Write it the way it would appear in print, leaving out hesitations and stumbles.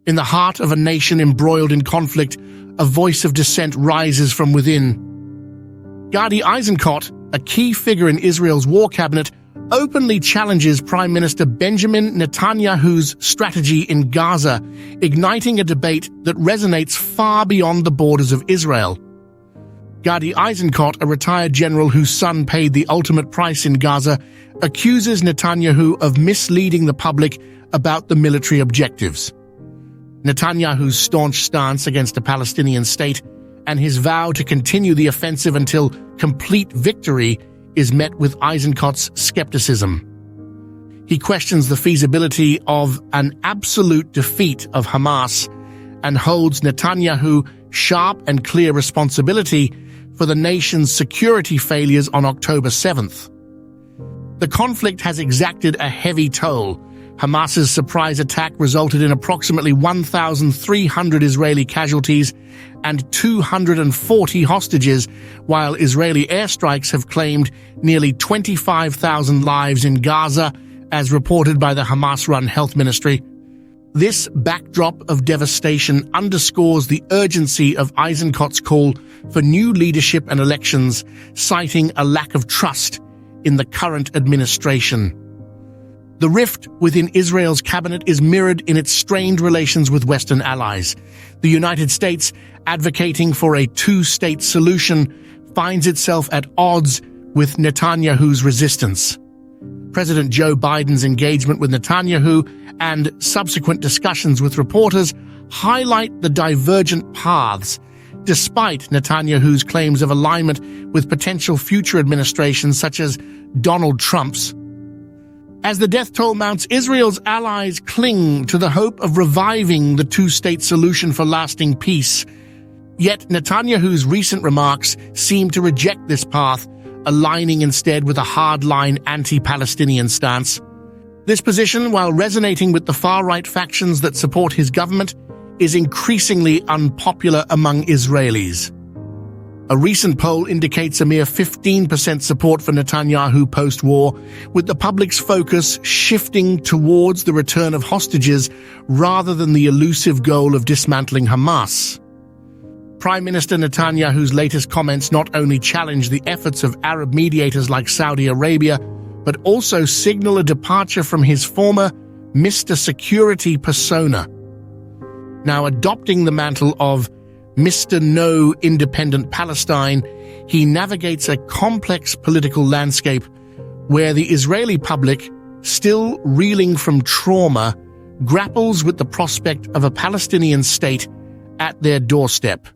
In the heart of a nation embroiled in conflict, a voice of dissent rises from within. Gadi Eisenkot, a key figure in Israel's war cabinet, openly challenges Prime Minister Benjamin Netanyahu's strategy in Gaza, igniting a debate that resonates far beyond the borders of Israel. Gadi Eisenkot, a retired general whose son paid the ultimate price in Gaza, accuses Netanyahu of misleading the public about the military objectives. Netanyahu's staunch stance against a Palestinian state and his vow to continue the offensive until complete victory is met with Eisenkot's skepticism. He questions the feasibility of an absolute defeat of Hamas and holds Netanyahu sharp and clear responsibility for the nation's security failures on October 7th. The conflict has exacted a heavy toll. Hamas's surprise attack resulted in approximately 1,300 Israeli casualties and 240 hostages, while Israeli airstrikes have claimed nearly 25,000 lives in Gaza, as reported by the Hamas-run health ministry. This backdrop of devastation underscores the urgency of Eisenkot's call for new leadership and elections, citing a lack of trust in the current administration. The rift within Israel's cabinet is mirrored in its strained relations with Western allies. The United States, advocating for a two-state solution, finds itself at odds with Netanyahu's resistance. President Joe Biden's engagement with Netanyahu and subsequent discussions with reporters highlight the divergent paths, despite Netanyahu's claims of alignment with potential future administrations such as Donald Trump's. As the death toll mounts, Israel's allies cling to the hope of reviving the two-state solution for lasting peace. Yet Netanyahu's recent remarks seem to reject this path, aligning instead with a hardline anti-Palestinian stance. This position, while resonating with the far-right factions that support his government, is increasingly unpopular among Israelis. A recent poll indicates a mere 15% support for Netanyahu post-war, with the public's focus shifting towards the return of hostages rather than the elusive goal of dismantling Hamas. Prime Minister Netanyahu's latest comments not only challenge the efforts of Arab mediators like Saudi Arabia, but also signal a departure from his former Mr. Security persona. Now adopting the mantle of Mr. No Independent Palestine, he navigates a complex political landscape where the Israeli public, still reeling from trauma, grapples with the prospect of a Palestinian state at their doorstep.